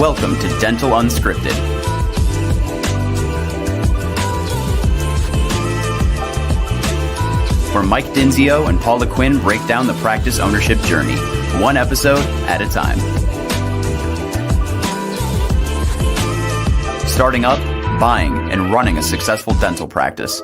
Welcome to Dental Unscripted. Where Mike Dinzio and Paula Quinn break down the practice ownership journey, one episode at a time. Starting up, buying, and running a successful dental practice.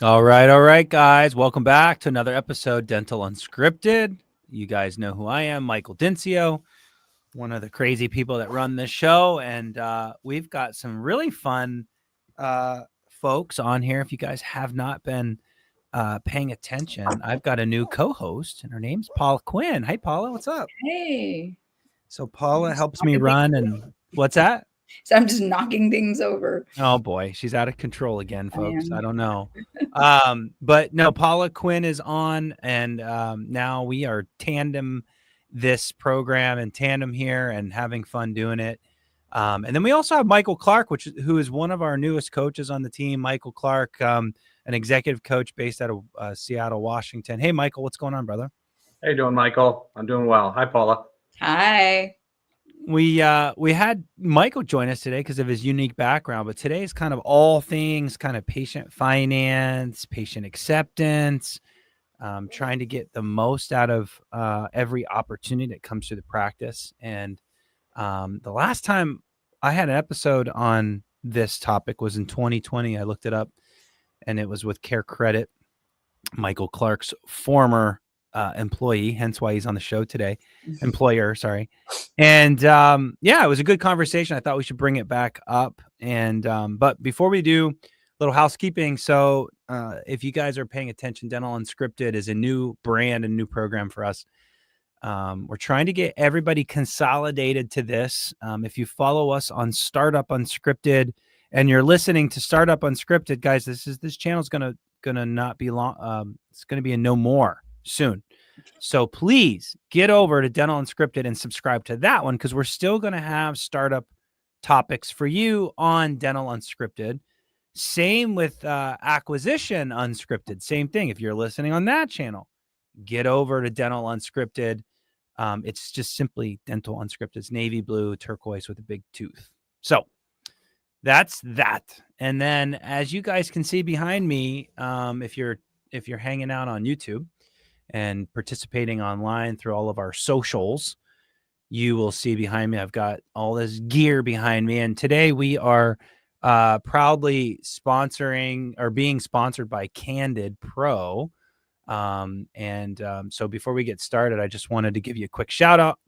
All right, guys. Welcome back to another episode, Dental Unscripted. You guys know who I am, Michael Dinzio, one of the crazy people that run this show. And we've got some really fun folks on here. If you guys have not been paying attention, I've got a new co-host, and her name's Paula Quinn. Hi, Paula. What's up? Hey. So Paula helps me run. And what's that? So I'm just knocking things over. Oh boy, she's out of control again, folks. I don't know. But no, Paula Quinn is on, and now we are tandem this program and tandem here and having fun doing it. And then we also have Michael Clark, who is one of our newest coaches on the team. Michael Clark, an executive coach based out of Seattle, Washington. Hey, Michael, what's going on, brother? How you doing, Michael? I'm doing well. Hi, Paula. Hi. We had Michael join us today because of his unique background, but today is kind of all things kind of patient finance, patient acceptance, trying to get the most out of every opportunity that comes through the practice. And the last time I had an episode on this topic was in 2020. I looked it up, and it was with Care Credit, Michael Clark's former employee, hence why he's on the show today. Employer, sorry. And yeah, it was a good conversation. I thought we should bring it back up. And but before we do, a little housekeeping. So if you guys are paying attention, Dental Unscripted is a new brand, a new program for us. We're trying to get everybody consolidated to this. If you follow us on Startup Unscripted and you're listening to Startup Unscripted, guys, this channel is gonna not be long. It's gonna be a no more soon. So please get over to Dental Unscripted and subscribe to that one, because we're still going to have startup topics for you on Dental Unscripted. Same with Acquisition Unscripted. Same thing. If you're listening on that channel, get over to Dental Unscripted. It's just simply Dental Unscripted. It's navy blue, turquoise with a big tooth. So that's that. And then, as you guys can see behind me, if you're hanging out on YouTube and participating online through all of our socials, you will see behind me, I've got all this gear behind me. And today we are proudly sponsoring or being sponsored by Candid Pro. So before we get started, I just wanted to give you a quick shout out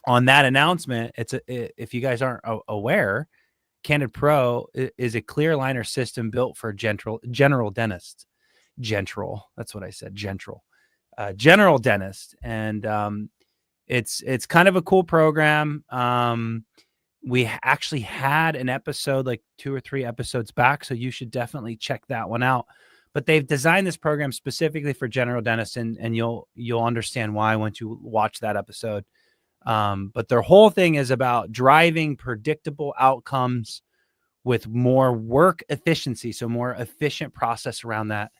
on that announcement. If you guys aren't aware, Candid Pro is a clear aligner system built for general dentists. That's what I said. General dentist. And it's kind of a cool program. We actually had an episode like 2 or 3 episodes back, so you should definitely check that one out. But they've designed this program specifically for general dentists, and you'll understand why once you watch that episode. But their whole thing is about driving predictable outcomes with more work efficiency, so more efficient process around that.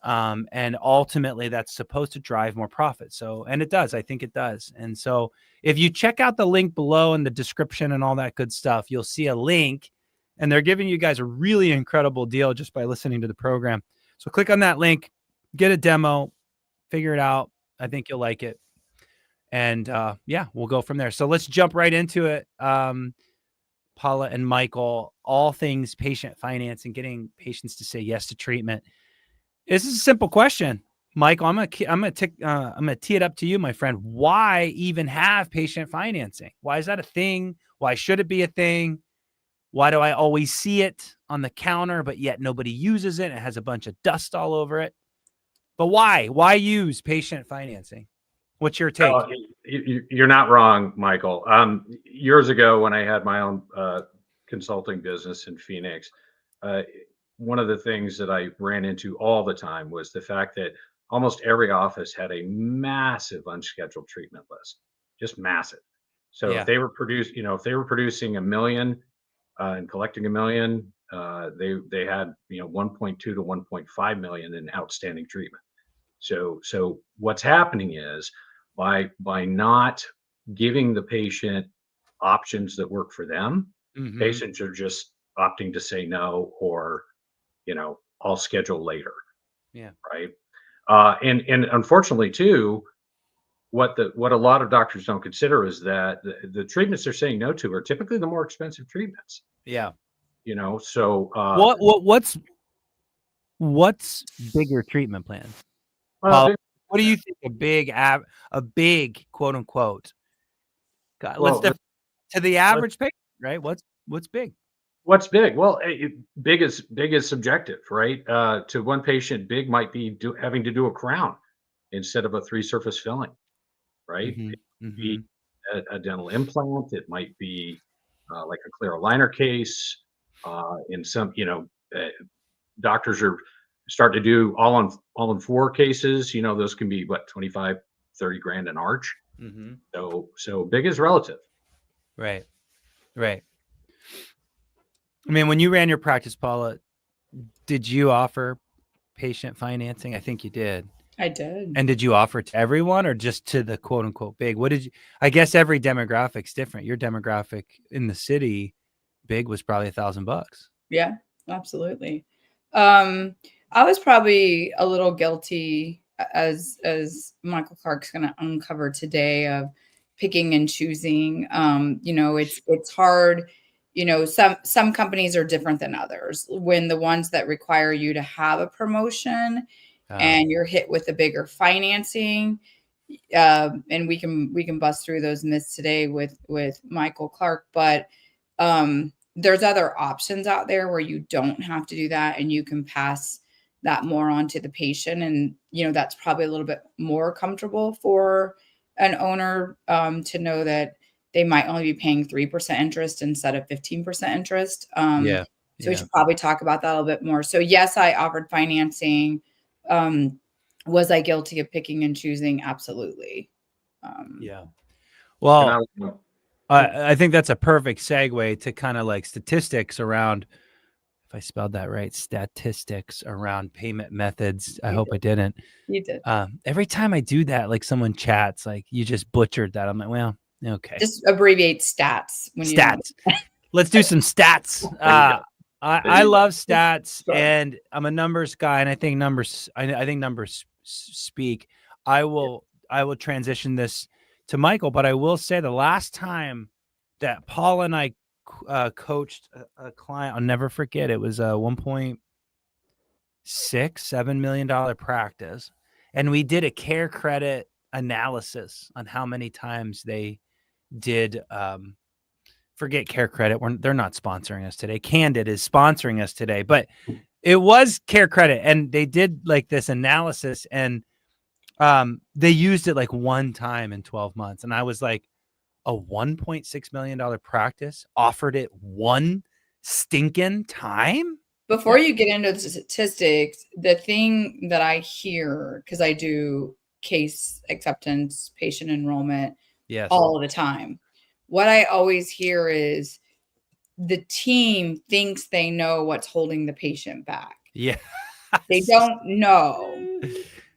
And ultimately that's supposed to drive more profit. So, and it does, I think it does. And so if you check out the link below in the description and all that good stuff, you'll see a link, and they're giving you guys a really incredible deal just by listening to the program. So click on that link, get a demo, figure it out. I think you'll like it. And yeah, we'll go from there. So let's jump right into it. Paula and Michael, all things patient financing, getting patients to say yes to treatment. This is a simple question, Michael. I'm gonna tee it up to you, my friend. Why even have patient financing? Why is that a thing? Why should it be a thing? Why do I always see it on the counter, but yet nobody uses it? It has a bunch of dust all over it. But why? Why use patient financing? What's your take? You're not wrong, Michael. Years ago, when I had my own consulting business in Phoenix, one of the things that I ran into all the time was the fact that almost every office had a massive unscheduled treatment list, just massive. So if they were producing $1 million and collecting $1 million, They had 1.2 to 1.5 million in outstanding treatment. So what's happening is by not giving the patient options that work for them, Mhm. patients are just opting to say no, or I'll schedule later. Yeah. Right. And unfortunately too, what a lot of doctors don't consider is that the treatments they're saying no to are typically the more expensive treatments. Yeah. So What's bigger treatment plans? well, What do you think a big quote unquote? God, let's well, to the average patient, right? What's big? what's big? Well, big is subjective, right? To one patient, big might be having to do a crown instead of a 3-surface filling, right? Mhm. It might be Mhm. a dental implant. It might be like a clear aligner case. In some, doctors are starting to do all in 4 cases. Those can be what, 25, 30 grand an arch. Mhm. So big is relative. Right. Right. I mean, when you ran your practice, Paula, did you offer patient financing? I think you did. I did. And did you offer it to everyone or just to the quote unquote big? What did you, I guess every demographic's different. Your demographic in the city, big was probably $1,000. Yeah, absolutely. Um, I was probably a little guilty, as Michael Clark's going to uncover today, of picking and choosing. It's hard. Some companies are different than others. When the ones that require you to have a promotion and you're hit with the bigger financing, and we can bust through those myths today with Michael Clark, but there's other options out there where you don't have to do that, and you can pass that more on to the patient. And that's probably a little bit more comfortable for an owner, to know that they might only be paying 3% interest instead of 15% interest. Yeah. So we should probably talk about that a little bit more. So yes, I offered financing. Was I guilty of picking and choosing? Absolutely. Yeah. And Well, I think that's a perfect segue to kind of like statistics around, if I spelled that right, statistics around payment methods. I hope I didn't. You did. Every time I do that, like someone chats, like you just butchered that. I'm like, well, okay. Just abbreviate stats when you don't. Stats. Let's do some stats. I love stats, and I'm a numbers guy, and I think numbers. I think numbers speak. I will transition this to Michael, but I will say the last time that Paul and I coached a client, I'll never forget. It was a $1.67 million practice, and we did a care credit analysis on how many times they did. Forget care credit. They're not sponsoring us today. Candid is sponsoring us today, but it was care credit, and they did like this analysis, and they used it like one time in 12 months. And I was like, a $1.6 million practice offered it one stinking time. Before you get into the statistics, the thing that I hear, because I do case acceptance, patient enrollment Yes. all the time, what I always hear is the team thinks they know what's holding the patient back. Yeah. They don't know.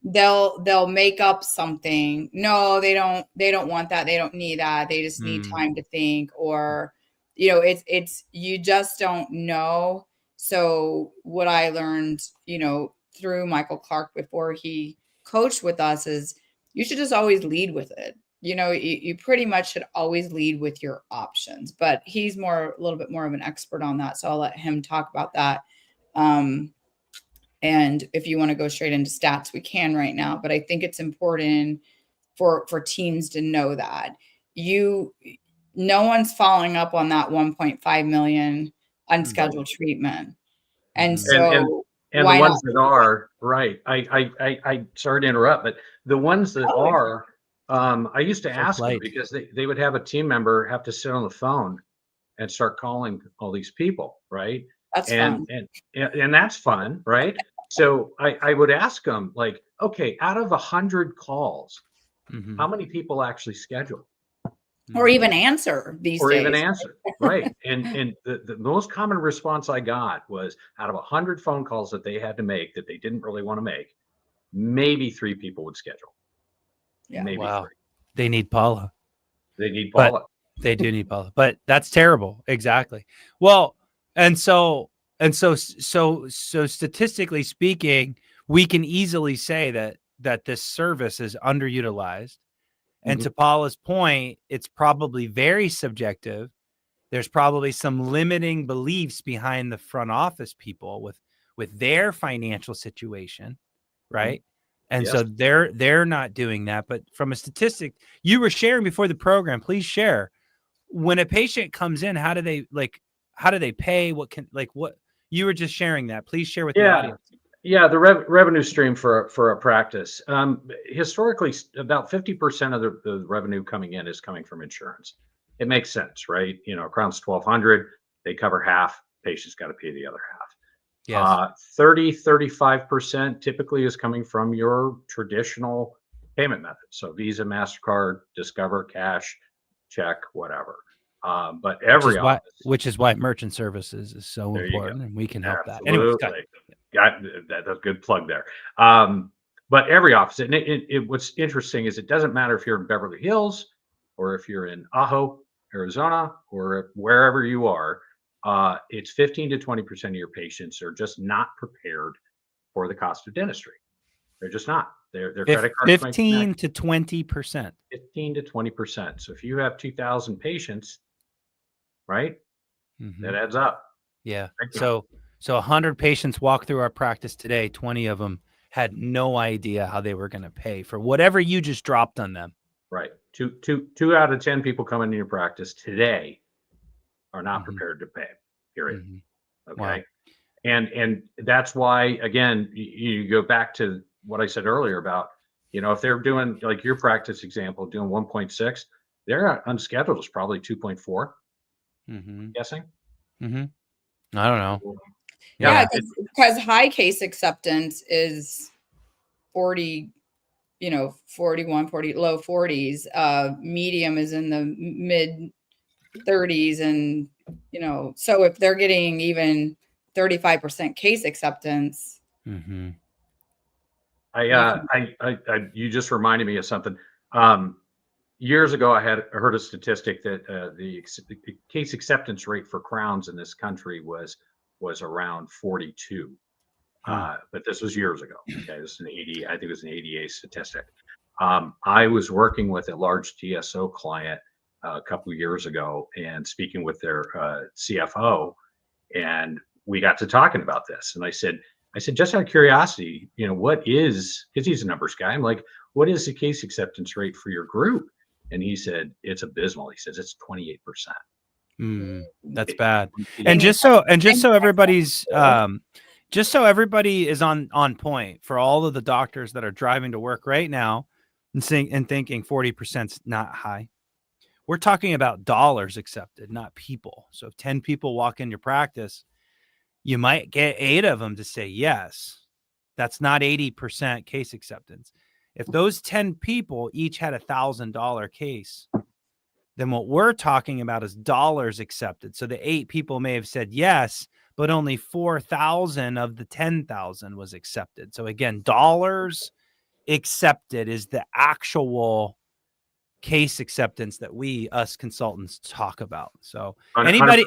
They'll make up something. No, they don't want that. They don't need that. They just need time to think, or it's you just don't know. So what I learned, through Michael Clark before he coached with us, is you should just always lead with it. You pretty much should always lead with your options, but he's a little bit more of an expert on that. So I'll let him talk about that. And if you want to go straight into stats, we can right now, but I think it's important for teams to know that no one's following up on that 1.5 million unscheduled treatment. And so and the ones that are right, I sorry to interrupt, but the ones that are, I used to ask them, because they would have a team member have to sit on the phone and start calling all these people, right? That's fun. And that's fun, right? So I would ask them, like, okay, out of 100 calls, how many people actually schedule? or even answer these or days. even answer. Right. And the most common response I got was, out of 100 phone calls that they had to make that they didn't really want to make, maybe 3 people would schedule. Yeah. Maybe Wow. 3. They need Paula. They need But Paula. they do need Paula, but that's terrible. Exactly. Well, so statistically speaking, we can easily say that this service is underutilized. And to Paula's point, it's probably very subjective. There's probably some limiting beliefs behind the front office people with their financial situation, right? And Yes. so they're not doing that. But from a statistic you were sharing before the program, please share. When a patient comes in, how do they pay? What you were just sharing that. Please share with the Yeah. audience. Yeah, the revenue stream for a practice. Historically, about 50% of the revenue coming in is coming from insurance. It makes sense, right? Crown's 1,200, they cover half. Patient's got to pay the other half. Yes. 35% typically is coming from your traditional payment methods. So Visa, MasterCard, Discover, cash, check, whatever. But every office, which is why merchant services is so there you go. important, and we can help that. Absolutely. Anyways, Got that's a good plug there. But every office, and what's interesting is it doesn't matter if you're in Beverly Hills or if you're in Ajo, Arizona, or wherever you are. It's 15 to 20% of your patients are just not prepared for the cost of dentistry. They're just not. Their credit cards 15 to 20%. 15 to 20%. So if you have 2,000 patients, right, that adds up. Yeah. Thank you. So 100 patients walk through our practice today. 20 of them had no idea how they were going to pay for whatever you just dropped on them. Right. Two out of 10 people coming into your practice today are not prepared to pay. Period. Okay. Wow. And that's why, again, you go back to what I said earlier about, if they're doing, like your practice example, doing 1.6, their unscheduled is probably 2.4. Guessing. I don't know. Yeah, because high case acceptance is 40, 41, 40, low 40s. Medium is in the mid 30s. And, so if they're getting even 35% case acceptance. You just reminded me of something. Years ago, I heard a statistic that the case acceptance rate for crowns in this country was around 42. But this was years ago. Okay, this is I think it was an ADA statistic. I was working with a large DSO client a couple of years ago and speaking with their CFO, and we got to talking about this. And I said, just out of curiosity, what is, because he's a numbers guy, I'm like, what is the case acceptance rate for your group? And he said, it's abysmal. He says it's 28%. That's bad. And just so everybody's just so everybody is on point, for all of the doctors that are driving to work right now and thinking 40% is not high. We're talking about dollars accepted, not people. So if 10 people walk in your practice, you might get 8 of them to say yes. That's not 80% case acceptance. If those 10 people each had $1,000 case, then what we're talking about is dollars accepted. So the 8 people may have said yes, but only 4,000 of the 10,000 was accepted. So again, dollars accepted is the actual case acceptance that us consultants talk about. So anybody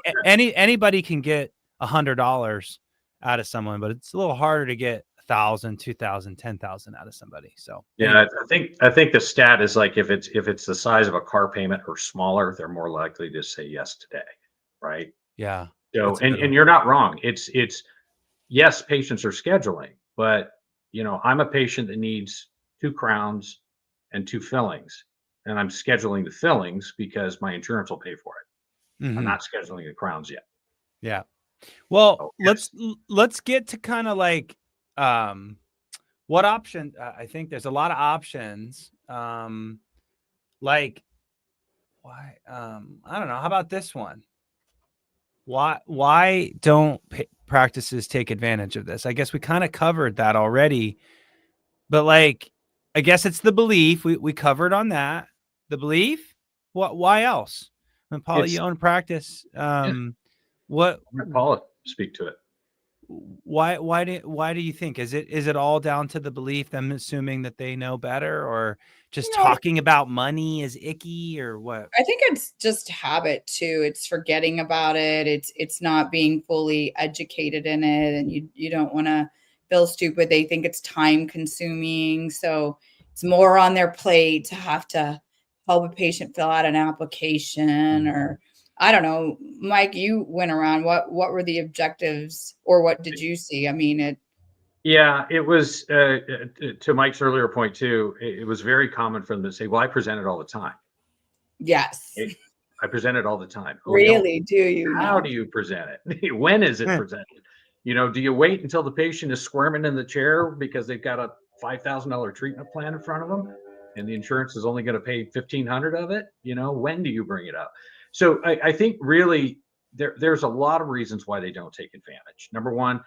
can get $100 out of someone, but it's a little harder to get 1,000, 2,000, 10,000 out of somebody. So yeah, I think the stat is like if it's the size of a car payment or smaller, they're more likely to say yes today, right? Yeah. So and you're not wrong. It's yes, patients are scheduling, but I'm a patient that needs 2 crowns and 2 fillings, and I'm scheduling the fillings because my insurance will pay for it. I'm not scheduling the crowns yet. Yeah. Well, let's get to kind of like what option. I think there's a lot of options. Like why? I don't know. How about this one? Why don't practices take advantage of this? I guess we kind of covered that already, but like, I guess it's the belief. We covered on that. The belief. Why else? And Paula, you own practice. What? Paula, speak to it. Why do you think? Is it all down to the belief, them assuming that they know better, or just talking about money is icky, or what? I think it's just habit too. It's forgetting about it. It's not being fully educated in it, and you don't want to feel stupid. They think it's time consuming, so it's more on their plate to have to help a patient fill out an application, or I don't know. Mike, you went around. What were the objectives, or what did you see? I mean, it was to Mike's earlier point too. It was very common for them to say, "Well, I present it all the time." Yes. I present it all the time. Really? Do you? How do you present it? When is it presented? Do you wait until the patient is squirming in the chair because they've got a $5,000 treatment plan in front of them, and the insurance is only going to pay $1,500 of it? When do you bring it up? So I think really there's a lot of reasons why they don't take advantage. Number one,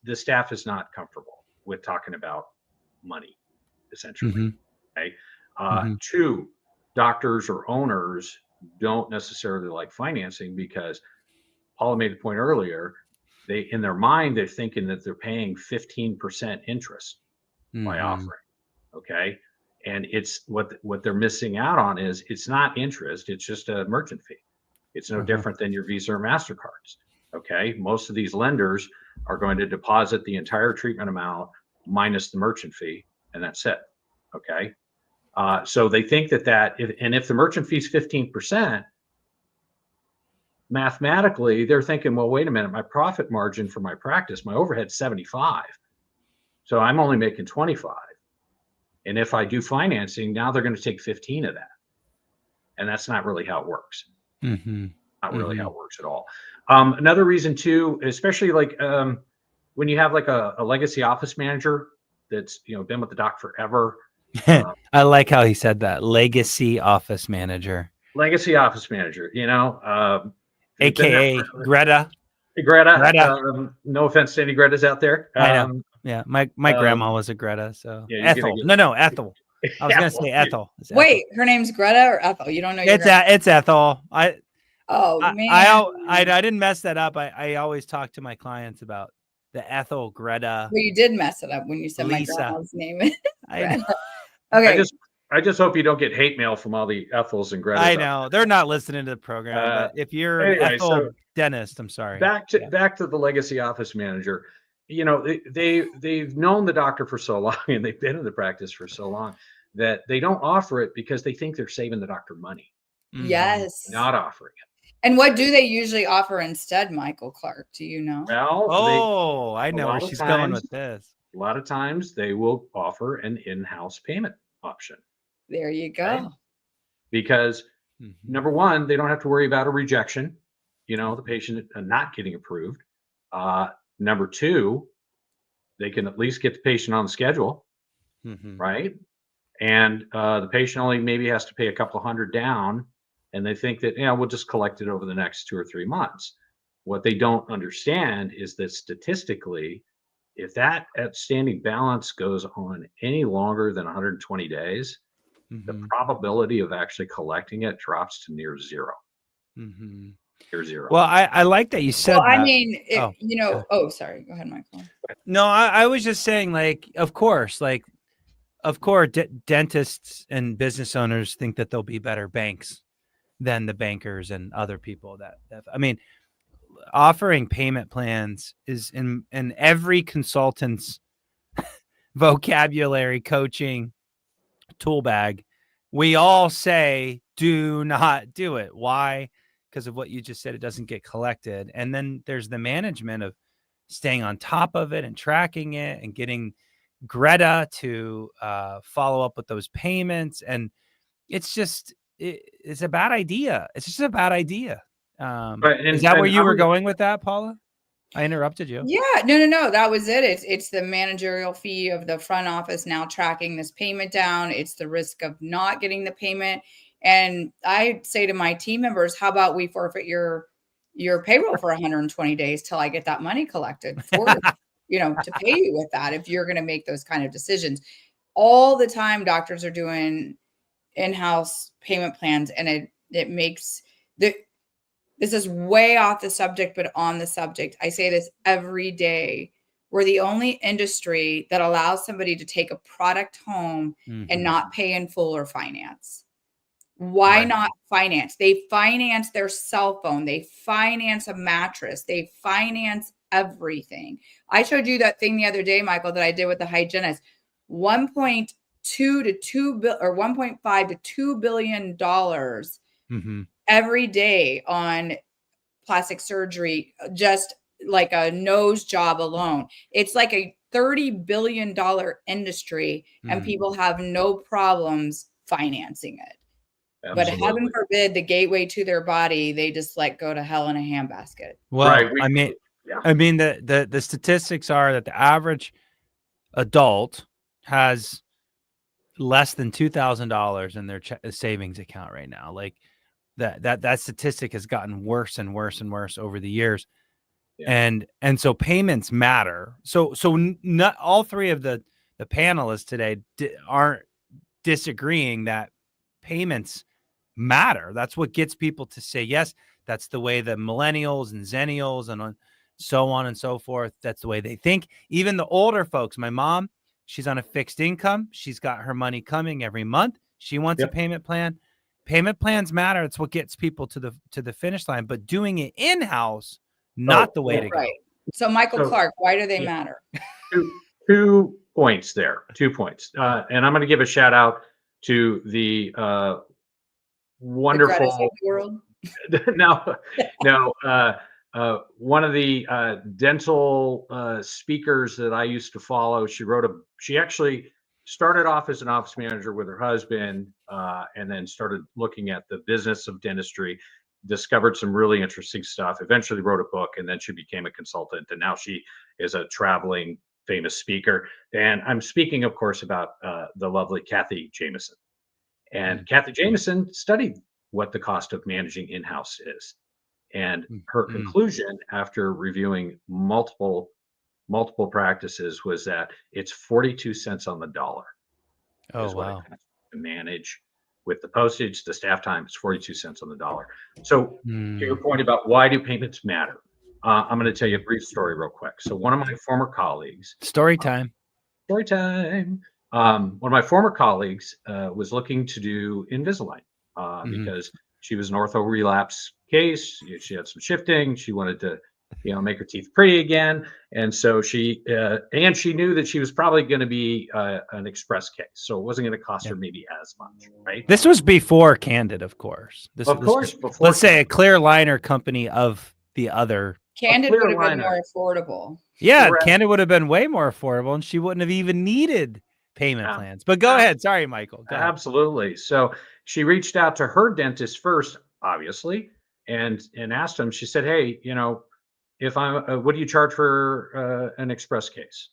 the staff is not comfortable with talking about money, essentially. Okay. Two, doctors or owners don't necessarily like financing because Paula made the point earlier. In their mind, they're thinking that they're paying 15% interest by offering. Okay. And it's what they're missing out on is it's not interest. It's just a merchant fee. It's no different than your Visa or MasterCards. Okay. Most of these lenders are going to deposit the entire treatment amount minus the merchant fee, and that's it. Okay. So they think that if the merchant fee is 15%, mathematically, they're thinking, well, wait a minute, my profit margin for my practice, my overhead's 75. So I'm only making 25. And if I do financing, now they're going to take 15 of that. And that's not really how it works. Not really how it works at all. Another reason too, especially like when you have like a legacy office manager that's been with the doc forever. I like how he said that, legacy office manager. Legacy office manager, AKA Greta. Greta. No offense to any Gretas out there. I know. Yeah, my grandma was a Greta. So Ethel. No, Ethel. I was gonna say Ethel. Wait, her name's Greta or Ethel? You don't know? It's Ethel. Man, I didn't mess that up. I always talk to my clients about the Ethel Greta. Well, you did mess it up when you said Lisa. My grandma's name. Okay. I just hope you don't get hate mail from all the Ethels and Gretas. I know they're not listening to the program. But if you're an Ethel dentist, I'm sorry. Back to the legacy office manager. They've known the doctor for so long and they've been in the practice for so long that they don't offer it because they think they're saving the doctor money. Yes. Not offering it. And what do they usually offer instead, Michael Clark? Do you know? Well, I know where she's going with this. A lot of times they will offer an in-house payment option. There you go. Right? Because number one, they don't have to worry about a rejection, the patient not getting approved. Number two, they can at least get the patient on the schedule, right? And the patient only maybe has to pay a couple of $100 down, and they think that, we'll just collect it over the next 2 or 3 months. What they don't understand is that statistically, if that outstanding balance goes on any longer than 120 days, the probability of actually collecting it drops to near zero. Near zero. Well, I like that you said that. I mean, sorry. Go ahead, Michael. No, I was just saying, of course, dentists and business owners think that they'll be better banks than the bankers and other people offering payment plans is in every consultant's vocabulary coaching tool bag. We all say, do not do it. Why? Because of what you just said, it doesn't get collected. And then there's the management of staying on top of it and tracking it and getting Greta to follow up with those payments. And it's a bad idea. It's just a bad idea. Is that where you were going with that, Paula? I interrupted you. Yeah, no. That was it. It's the managerial fee of the front office now tracking this payment down. It's the risk of not getting the payment. And I say to my team members, how about we forfeit your payroll for 120 days till I get that money collected for, to pay you with that if you're going to make those kind of decisions. All the time, doctors are doing in-house payment plans, and It makes the this is way off the subject, but on the subject. I say this every day. We're the only industry that allows somebody to take a product home and not pay in full or finance. Why Right. not finance? They finance their cell phone. They finance a mattress. They finance everything. I showed you that thing the other day, Michael, that I did with the hygienist. 1.2 to 2 bill or 1.5 to $2 billion every day on plastic surgery, just like a nose job alone. It's like a $30 billion industry, and people have no problems financing it. But Absolutely. heaven forbid the gateway to their body, they just like go to hell in a handbasket. Well, Right. I mean, the statistics are that the average adult has less than $2,000 in their savings account right now. Like that statistic has gotten worse and worse and worse over the years. Yeah. And so payments matter. So not all three of the panelists today aren't disagreeing that payments matter. That's what gets people to say yes. That's the way the millennials and zennials and so on and so forth. That's the way they think. Even the older folks, my mom, she's on a fixed income. She's got her money coming every month. She wants a payment plan. Payment plans matter. It's what gets people to the finish line, but doing it in-house, not the way to go. Right. So Michael Clark, why do they matter? Two points there. 2 points. And I'm going to give a shout out to the wonderful The world. one of the dental speakers that I used to follow. She actually started off as an office manager with her husband, and then started looking at the business of dentistry, discovered some really interesting stuff, eventually wrote a book, and then she became a consultant, and now she is a traveling famous speaker. And I'm speaking, of course, about the lovely Kathy Jameson. And Kathy Jameson studied what the cost of managing in-house is. And her conclusion after reviewing multiple practices was that it's 42 cents on the dollar is what it costs to manage with the postage, the staff time. It's 42 cents on the dollar. So to your point about why do payments matter, I'm going to tell you a brief story real quick. So one of my former colleagues, Story time. One of my former colleagues was looking to do Invisalign because she was an ortho relapse case. She had some shifting. She wanted to, make her teeth pretty again. And so she knew that she was probably going to be an express case. So it wasn't going to cost her maybe as much, right? This was before Candid, of course. Let's say a clear liner company of the other. Candid would have been more affordable. Yeah, correct. Candid would have been way more affordable, and she wouldn't have even needed payment plans. But go ahead. Sorry, Michael. Go Absolutely. So she reached out to her dentist first, obviously, and asked him. She said, "Hey, if I'm, what do you charge for an express case?"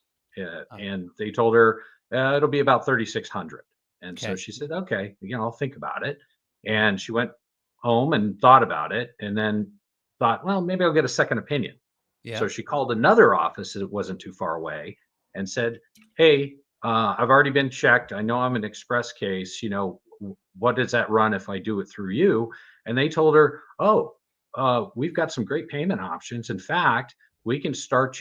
And they told her it'll be about $3,600. And so she said, "Okay, I'll think about it." And she went home and thought about it, and then thought, well, maybe I'll get a second opinion. Yeah. So she called another office that wasn't too far away and said, "Hey, I've already been checked. I know I'm an express case. What does that run if I do it through you?" And they told her, "Oh, we've got some great payment options. In fact, we can start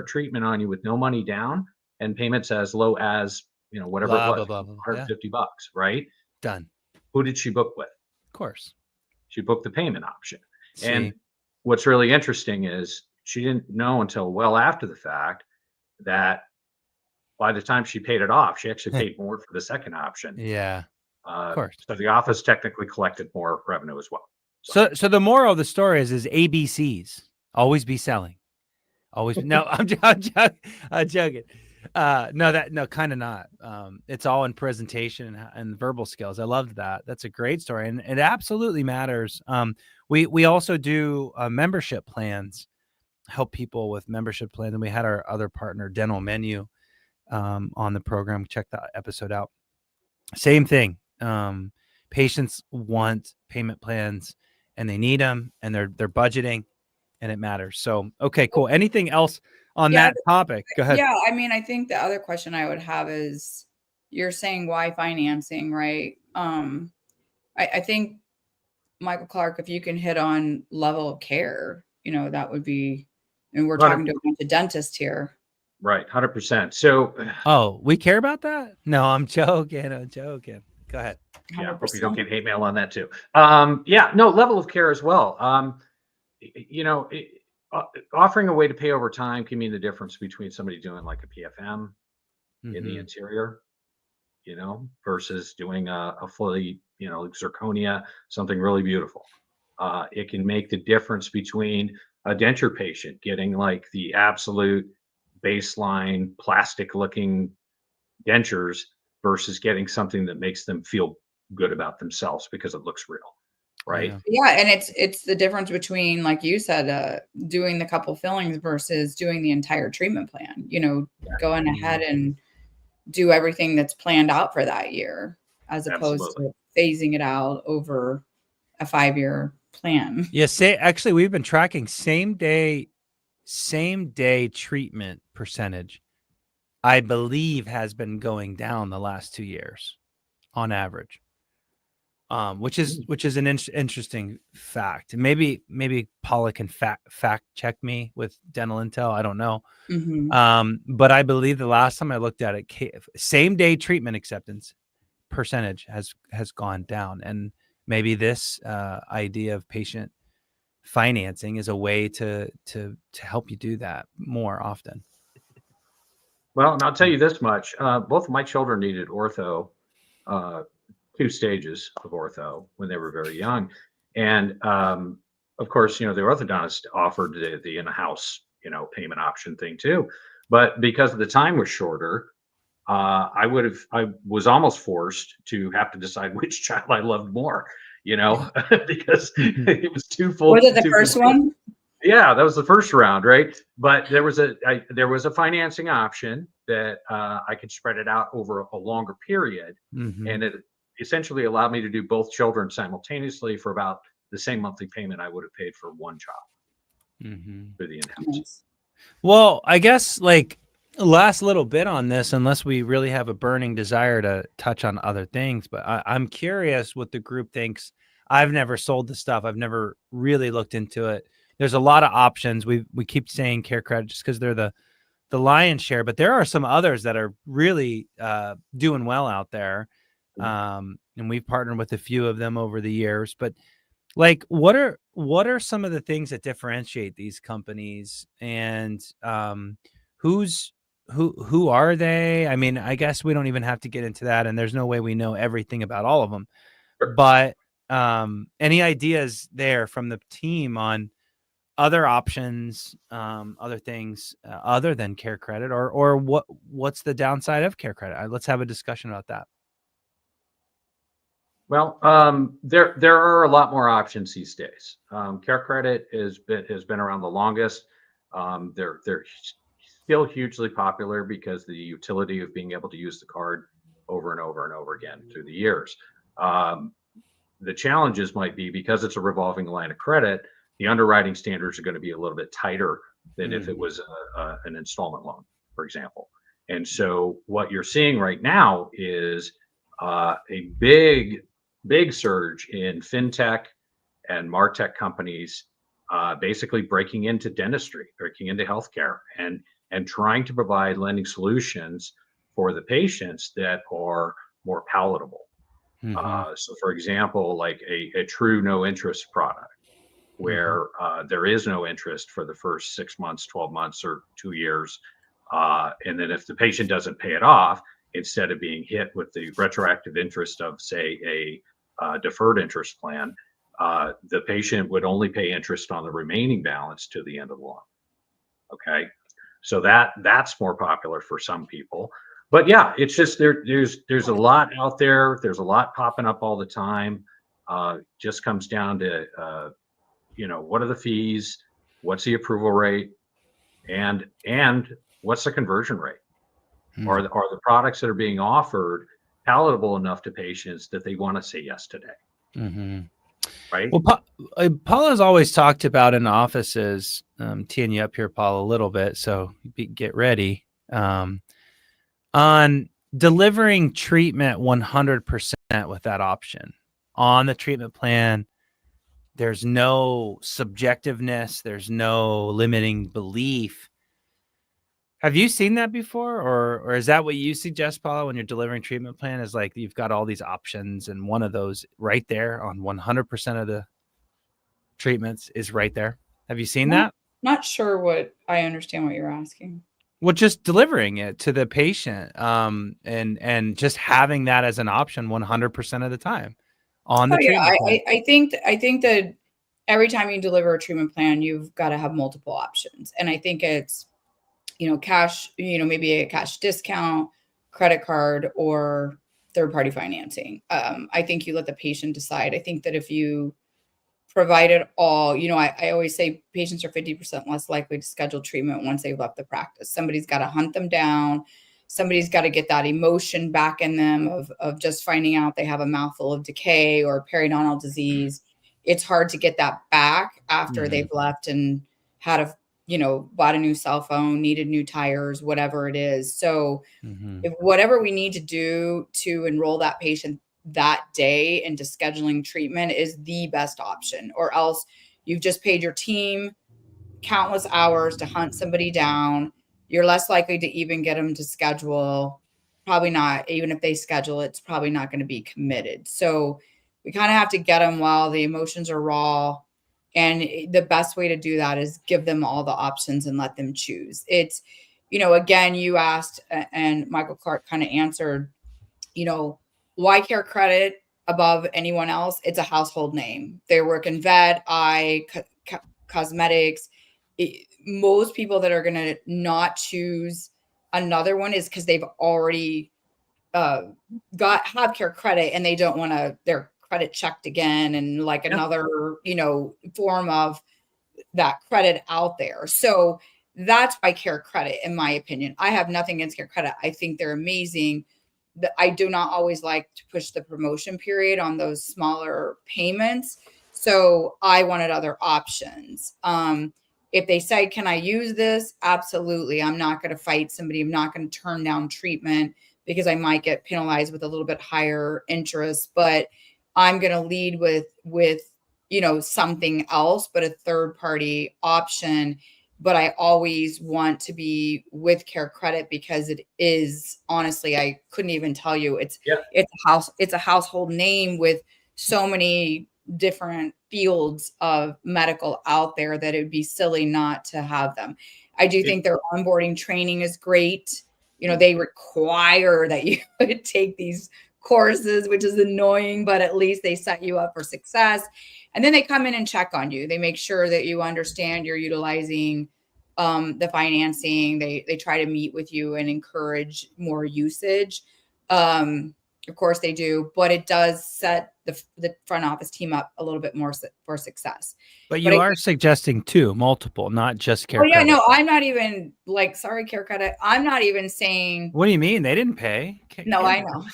treatment on you with no money down and payments as low as, whatever it was, $150, right?" Done. Who did she book with? Of course. She booked the payment option. And what's really interesting is she didn't know until well after the fact that by the time she paid it off, she actually paid more for the second option. Yeah. Of course. So the office technically collected more revenue as well. So the moral of the story is ABCs. Always be selling. Always. No, I'm joking. No, kind of not. It's all in presentation and verbal skills. I loved that. That's a great story, and it absolutely matters. We also do membership plans, help people with membership plans, and we had our other partner, Dental Menu, on the program. Check that episode out. Same thing. Patients want payment plans, and they need them, and they're budgeting, and it matters. So, okay, cool. Anything else on that topic? Go ahead. Yeah, I mean, I think the other question I would have is, you're saying why financing, right? I think Michael Clark, if you can hit on level of care, that would be, and we're 100 talking to a bunch of dentists here. Right, 100%. So, Oh, we care about that? No, I'm joking. I'm joking. Go ahead. yeah, hope you 100%. don't get hate mail on that too. Yeah, no, level of care as well. You know, offering a way to pay over time can mean the difference between somebody doing like a PFM in the interior, versus doing a fully, like zirconia, something really beautiful. It can make the difference between a denture patient getting like the absolute baseline plastic looking dentures versus getting something that makes them feel good about themselves because it looks real, right? Yeah. Yeah, and it's the difference between, like you said, doing the couple fillings versus doing the entire treatment plan. Going ahead and do everything that's planned out for that year, as opposed Absolutely. to phasing it out over a 5-year plan. Yeah. Actually, we've been tracking same day treatment percentage. I believe has been going down the last 2 years on average. Which is an interesting fact. Maybe Paula can fact check me with dental intel. I don't know. But I believe the last time I looked at it, same day treatment acceptance percentage has gone down, and maybe this idea of patient financing is a way to help you do that more often. Well, and I'll tell you this much: both of my children needed ortho, 2 stages of ortho when they were very young, and of course, the orthodontist offered the in-house, payment option thing too, but because the time was shorter, I was almost forced to have to decide which child I loved more, because it was too full. Was it the first one? Yeah, that was the first round, right? But there was a financing option that I could spread it out over a longer period, and it essentially allowed me to do both children simultaneously for about the same monthly payment I would have paid for one child for the in-house. Well, I guess like last little bit on this, unless we really have a burning desire to touch on other things, but I'm curious what the group thinks. I've never sold the stuff. I've never really looked into it. There's a lot of options. We keep saying Care Credit just because they're the lion's share, but there are some others that are really doing well out there. And we've partnered with a few of them over the years, but like, what are some of the things that differentiate these companies, and who are they? I mean, I guess we don't even have to get into that, and there's no way we know everything about all of them, but any ideas there from the team on other options, other things other than Care Credit, or what's the downside of Care Credit? Let's have a discussion about that. Well, there are a lot more options these days. Care Credit has been around the longest. They're still hugely popular because the utility of being able to use the card over and over and over again through the years. The challenges might be because it's a revolving line of credit, the underwriting standards are going to be a little bit tighter than if it was an installment loan, for example. And so what you're seeing right now is a big surge in fintech and martech companies basically breaking into dentistry, breaking into healthcare, and trying to provide lending solutions for the patients that are more palatable. So, for example, like a true no interest product where there is no interest for the first 6 months, 12 months, or 2 years. And then if the patient doesn't pay it off, instead of being hit with the retroactive interest of, say, a deferred interest plan, the patient would only pay interest on the remaining balance to the end of the loan. Okay, so that's more popular for some people. But yeah, it's just there's a lot out there. There's a lot popping up all the time. Just comes down to what are the fees, what's the approval rate, and what's the conversion rate? Are the products that are being offered palatable enough to patients that they want to say yes today? Right. Well, Paula's always talked about in offices, teeing you up here, Paula, a little bit, so get ready, on delivering treatment 100% with that option on the treatment plan There's no subjectiveness. There's no limiting belief. Have you seen that before? Or is that what you suggest, Paula, when you're delivering treatment plan, is like you've got all these options and one of those right there on 100% of the treatments is right there? Have you seen that? Not sure what I understand what you're asking. Well, just delivering it to the patient, and just having that as an option 100% of the time on the Oh yeah, treatment plan. I think that every time you deliver a treatment plan, you've got to have multiple options. And I think it's, cash, maybe a cash discount, credit card, or third-party financing. I think you let the patient decide. I think that if you provide it all, I always say patients are 50% less likely to schedule treatment once they've left the practice. Somebody's got to hunt them down. Somebody's got to get that emotion back in them of just finding out they have a mouthful of decay or periodontal disease. It's hard to get that back after they've left and had bought a new cell phone, needed new tires, whatever it is. So if whatever we need to do to enroll that patient that day into scheduling treatment is the best option, or else you've just paid your team countless hours to hunt somebody down. You're less likely to even get them to schedule. Probably not. Even if they schedule, it's probably not going to be committed. So we kind of have to get them while the emotions are raw. And the best way to do that is give them all the options and let them choose. It's, again, you asked and Michael Clark kind of answered, why Care Credit above anyone else? It's a household name. They work in vet, eye, cosmetics. Most people that are going to not choose another one is because they've already have Care Credit and they don't want their credit checked again and like another, form of that credit out there. So that's why Care Credit, in my opinion. I have nothing against Care Credit. I think they're amazing. I do not always like to push the promotion period on those smaller payments. So I wanted other options. If they say, can I use this? Absolutely. I'm not going to fight somebody. I'm not going to turn down treatment because I might get penalized with a little bit higher interest, but I'm going to lead with, something else, but a third party option. But I always want to be with Care Credit because it is, honestly, I couldn't even tell you, it's a household name with so many different fields of medical out there that it would be silly not to have them. I do think their onboarding training is great. They require that you take these courses, which is annoying, but at least they set you up for success. And then they come in and check on you. They make sure that you understand you're utilizing the financing. They try to meet with you and encourage more usage. Of course they do, but it does set the front office team up a little bit more for success. But you are suggesting multiple, not just Care Credit. No, I'm not even sorry, Care Credit. I'm not even saying. What do you mean? They didn't pay. No, I know.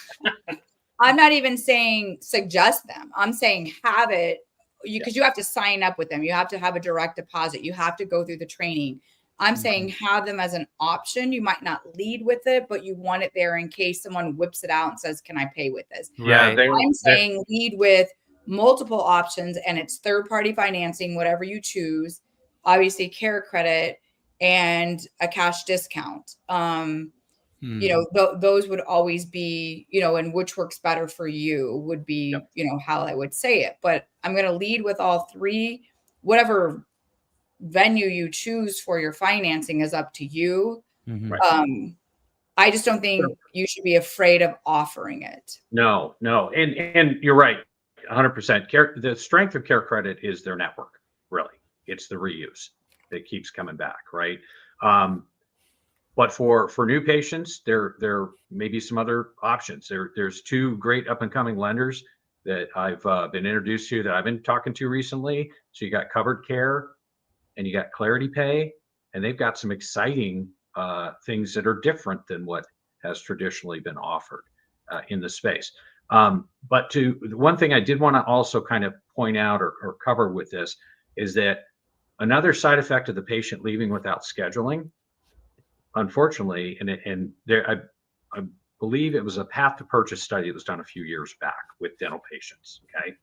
I'm not even saying suggest them. I'm saying have it because you have to sign up with them. You have to have a direct deposit. You have to go through the training. I'm saying have them as an option. You might not lead with it, but you want it there in case someone whips it out and says, can I pay with this? Yeah, I'm saying lead with multiple options, and it's third-party financing, whatever you choose, obviously Care Credit and a cash discount. Those would always be, and which works better for you would be, how I would say it. But I'm going to lead with all three. Whatever venue you choose for your financing is up to you. I just don't think you should be afraid of offering it. No. And you're right. 100%. The strength of Care Credit is their network. Really. It's the reuse that keeps coming back. Right. But for new patients, there may be some other options. There's two great up and coming lenders that I've been introduced to that I've been talking to recently. So you got Covered Care and you got Clarity Pay, and they've got some exciting things that are different than what has traditionally been offered in the space. But the one thing I did want to also kind of point out or cover with this is that another side effect of the patient leaving without scheduling, unfortunately, I believe it was a path to purchase study that was done a few years back with dental patients. Okay.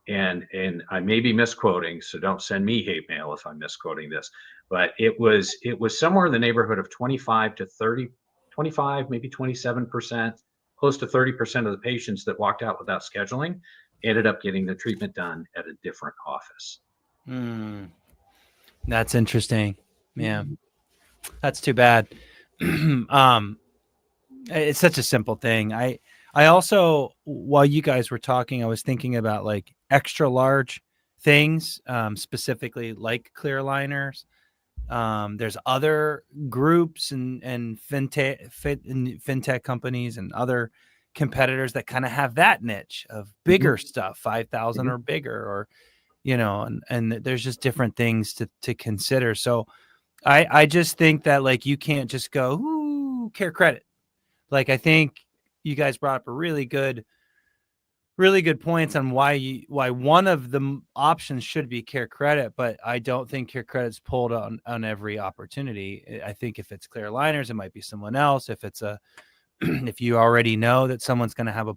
and I may be misquoting, so don't send me hate mail if I'm misquoting this, but it was somewhere in the neighborhood of 25 to 30, 25, maybe 27%, close to 30% of the patients that walked out without scheduling ended up getting the treatment done at a different office. That's interesting. Yeah, that's too bad. It's such a simple thing. I also, while you guys were talking, I was thinking about like extra large things, specifically like clear aligners. There's other groups and fintech companies and other competitors that kind of have that niche of bigger stuff, 5,000 or bigger, or and there's just different things to consider. So I just think that like you can't just go, ooh, care credit. Like, I think you guys brought up a really good points on why one of the options should be care credit, but I don't think care credit's pulled on every opportunity. I think if it's clear aligners, it might be someone else. If it's if you already know that someone's going to have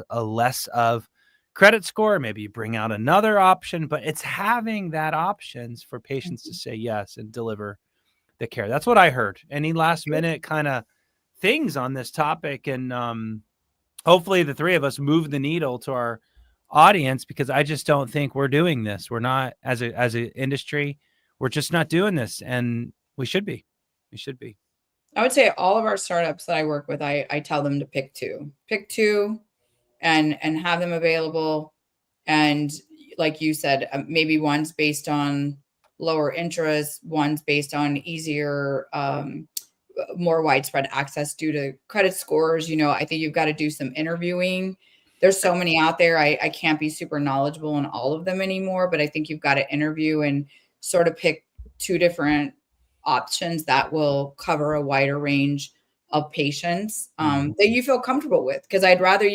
a less of credit score, maybe you bring out another option, but it's having that options for patients to say yes and deliver the care. That's what I heard. Any last minute kind of things on this topic, and hopefully the three of us move the needle to our audience, because I just don't think we're doing this. We're not, as an industry, we're just not doing this, and we should be. I would say all of our startups that I work with, I tell them to pick two and have them available. And like you said, maybe one's based on lower interest, one's based on easier, more widespread access due to credit scores. I think you've got to do some interviewing. There's so many out there. I can't be super knowledgeable on all of them anymore, but I think you've got to interview and sort of pick two different options that will cover a wider range of patients that you feel comfortable with. Because I'd rather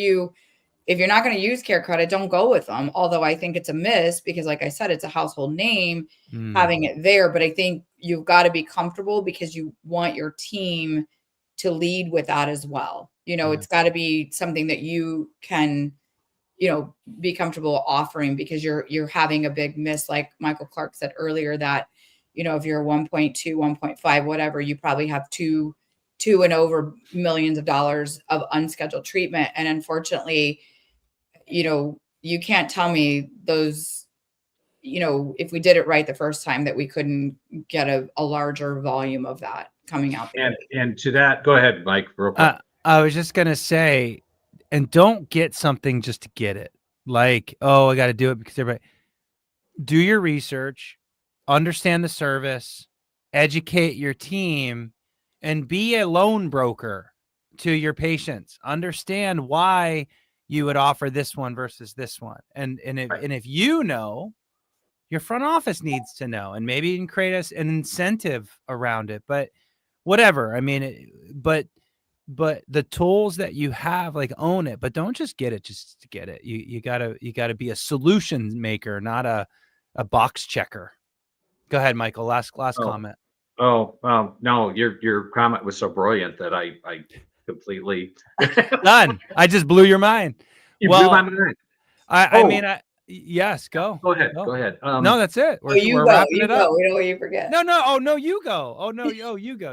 if you're not going to use care credit, don't go with them. Although I think it's a miss because, like I said, it's a household name having it there. But I think you've got to be comfortable because you want your team to lead with that as well. It's got to be something that you can, be comfortable offering, because you're having a big miss. Like Michael Clark said earlier, that, if you're 1.2, 1.5, whatever, you probably have two and over millions of dollars of unscheduled treatment. And unfortunately, you can't tell me those, if we did it right the first time, that we couldn't get a larger volume of that coming out there. And to that, go ahead, Mike, real quick. I was just going to say, and don't get something just to get it. Like, oh, I got to do it because everybody. Do your research, understand the service, educate your team, and be a loan broker to your patients. Understand why you would offer this one versus this one. And if your front office needs to know, and maybe you can create an incentive around it, but whatever. I mean, but the tools that you have, like, own it, but don't just get it just to get it. You gotta be a solution maker, not a box checker. Go ahead, Michael. Last comment. No, your comment was so brilliant that I completely done. I just blew your mind. You blew my mind. I mean, yes, go. Go ahead. Go ahead. No, that's it. We're wrapping it up. We don't you forget. No. Oh, no, you go. Oh, no. Oh, you go.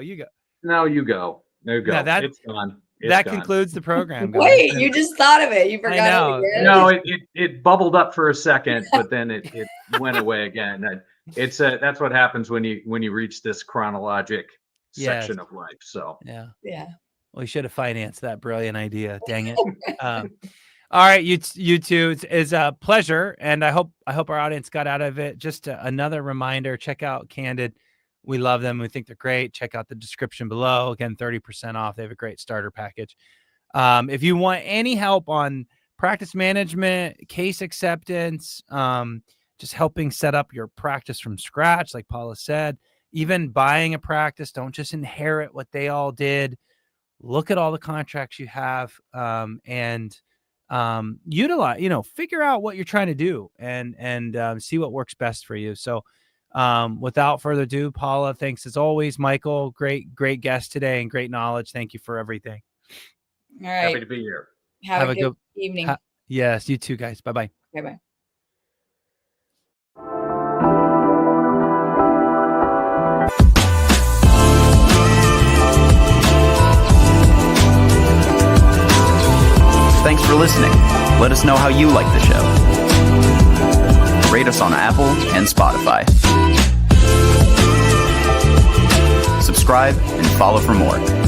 No, you go. There you go. No, it's gone. That concludes the program. Guys. Wait, you just thought of it. You forgot. I know. No, it bubbled up for a second, but then it went away again. It's that's what happens when you reach this chronologic section of life. So yeah. Well, we should have financed that brilliant idea. Dang it. All right, you two, it's a pleasure, and I hope our audience got out of it just another reminder. Check out Candid. We love them. We think they're great. Check out the description below. Again, 30% off. They have a great starter package. If you want any help on practice management, case acceptance, just helping set up your practice from scratch, like Paula said, even buying a practice, don't just inherit what they all did. Look at all the contracts you have, and utilize, figure out what you're trying to do, and see what works best for you. So, without further ado, Paula, thanks as always. Michael, great guest today and great knowledge. Thank you for everything. All right. Happy to be here. Have a good evening. Yes, you too, guys. Bye-bye. Bye-bye. Thanks for listening. Let us know how you like the show. Rate us on Apple and Spotify. Subscribe and follow for more.